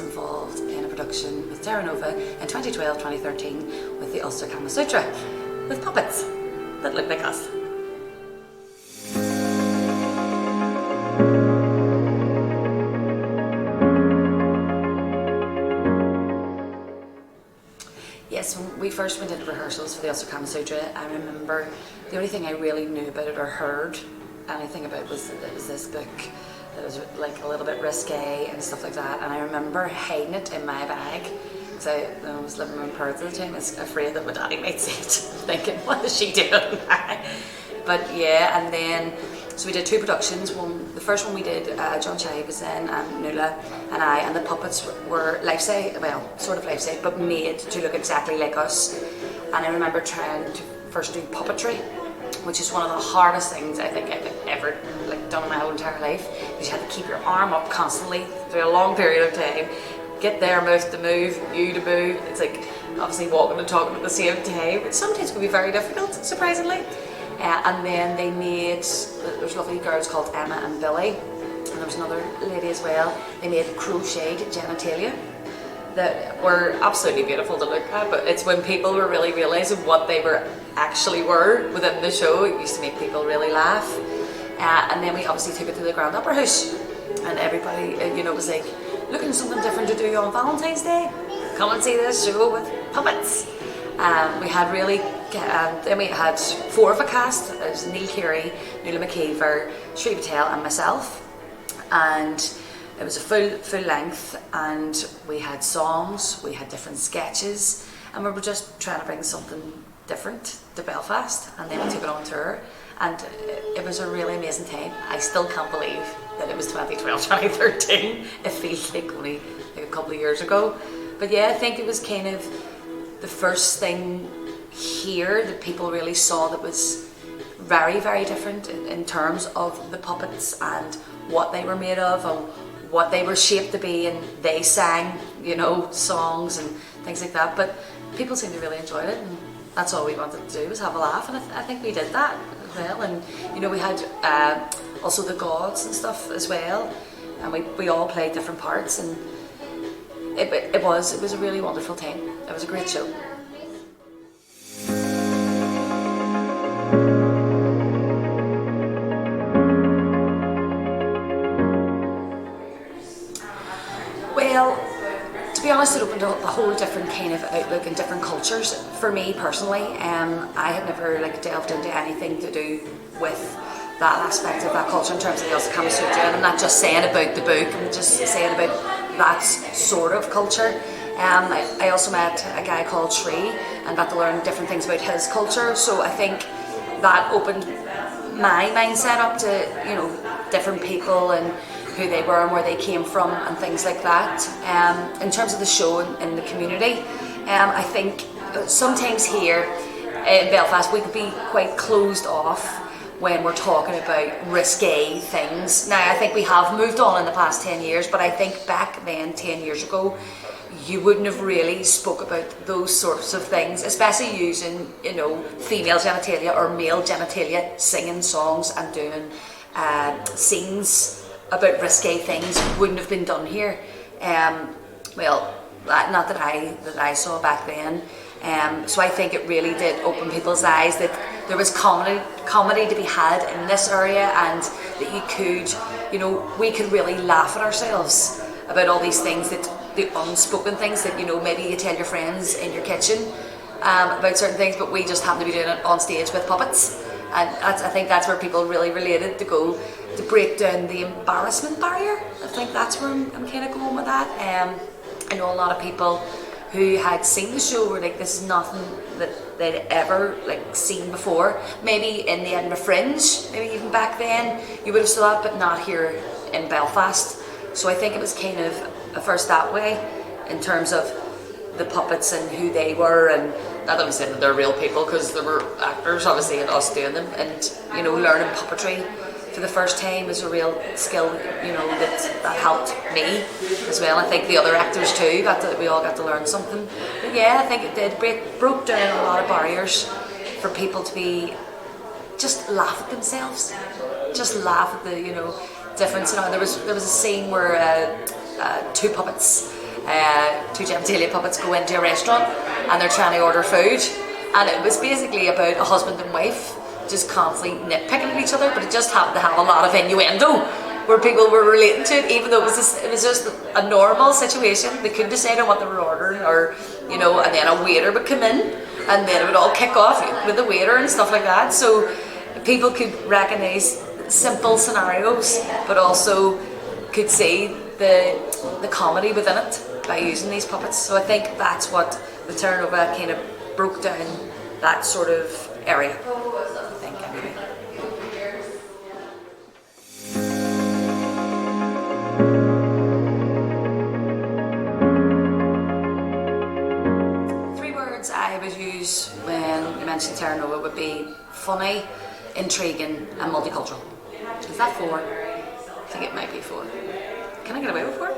involved in a production with Terra Nova in 2012-2013 with the Ulster Kama Sutra, with puppets that look like us. Yes, when we first went into rehearsals for the Ulster Kama Sutra, I remember the only thing I really knew about it or heard anything about was that it was this book that was like a little bit risque and stuff like that, and I remember hiding it in my bag because I was living in Perth at the time. I was afraid that my daddy might see it, thinking, what is she doing? But yeah, and then so we did two productions. The first one we did, John Chai was in, and Nuala and I, and the puppets were life-size, well, sort of life-size, but made to look exactly like us. And I remember trying to first do puppetry, which is one of the hardest things I think I've ever done in my whole entire life, because you have to keep your arm up constantly through a long period of time, get their mouth to move, you to move. It's like obviously walking and talking at the same time, which sometimes can be very difficult, surprisingly. And then they made, there's lovely girls called Emma and Billy, and there was another lady as well. They made crocheted genitalia that were absolutely beautiful to look at, but it's when people were really realising what they actually were within the show, it used to make people really laugh. And then we obviously took it to the Grand Opera House, and everybody, was like, looking for something different to do on Valentine's Day? Come and see this show with puppets. We had then we had four of a cast. It was Neil Keery, Nuala McKeever, Shri Patel and myself, and it was a full length, and we had songs, we had different sketches, and we were just trying to bring something different to Belfast, and then we took it on tour, and it was a really amazing time. I still can't believe that it was 2012, 2013. It feels like only a couple of years ago. But yeah, I think it was kind of the first thing here that people really saw that was very, very different in terms of the puppets and what they were made of and what they were shaped to be, and they sang, songs and things like that. But people seemed to really enjoy it, and that's all we wanted to do, was have a laugh, and I think we did that as well. And we had also the gods and stuff as well, and we all played different parts, and it was a really wonderful time. It was a great show. Well, to be honest, it opened up a whole different kind of outlook and different cultures for me personally. I had never delved into anything to do with that aspect of that culture in terms of the Ulster Kama Sutra, and I'm not just saying about the book, I'm just saying about that sort of culture. I also met a guy called Shri and got to learn different things about his culture, so I think that opened my mindset up to different people and who they were and where they came from and things like that. In terms of the show in the community, I think sometimes here in Belfast we could be quite closed off when we're talking about risque things. Now I think we have moved on in the past 10 years, but I think back then, 10 years ago, you wouldn't have really spoke about those sorts of things, especially using, female genitalia or male genitalia, singing songs and doing scenes about risque things wouldn't have been done here. Well, not that I saw back then. So I think it really did open people's eyes that there was comedy to be had in this area, and that you could, we could really laugh at ourselves about all these things, that the unspoken things that maybe you tell your friends in your kitchen about certain things, but we just happen to be doing it on stage with puppets. And I think that's where people really related to break down the embarrassment barrier. I think that's where I'm kind of going with that. I know a lot of people who had seen the show were like, this is nothing that they'd ever seen before. Maybe in the Edinburgh Fringe, maybe even back then you would have saw that, but not here in Belfast. So I think it was kind of a first that way in terms of the puppets and who they were, and not that I'm saying that they're real people, because there were actors obviously and us doing them, and learning puppetry for the first time is a real skill, that helped me as well. I think the other actors too, we all got to learn something. But yeah, I think it did broke down a lot of barriers for people to be, just laugh at themselves, just laugh at the difference. There was a scene where two puppets two genitalia puppets go into a restaurant and they're trying to order food, and it was basically about a husband and wife just constantly nitpicking at each other, but it just happened to have a lot of innuendo where people were relating to it, even though it was just a normal situation. They couldn't decide on what they were ordering, or you know, and then a waiter would come in, and then it would all kick off with the waiter and stuff like that. So people could recognise simple scenarios, but also could see the comedy within it by using these puppets. So I think that's what the Terra Nova kind of broke down, that sort of area, I think, anyway. I would use when you mentioned Terra Nova would be funny, intriguing and multicultural. Is that 4? I think it might be 4. Can I get away with 4?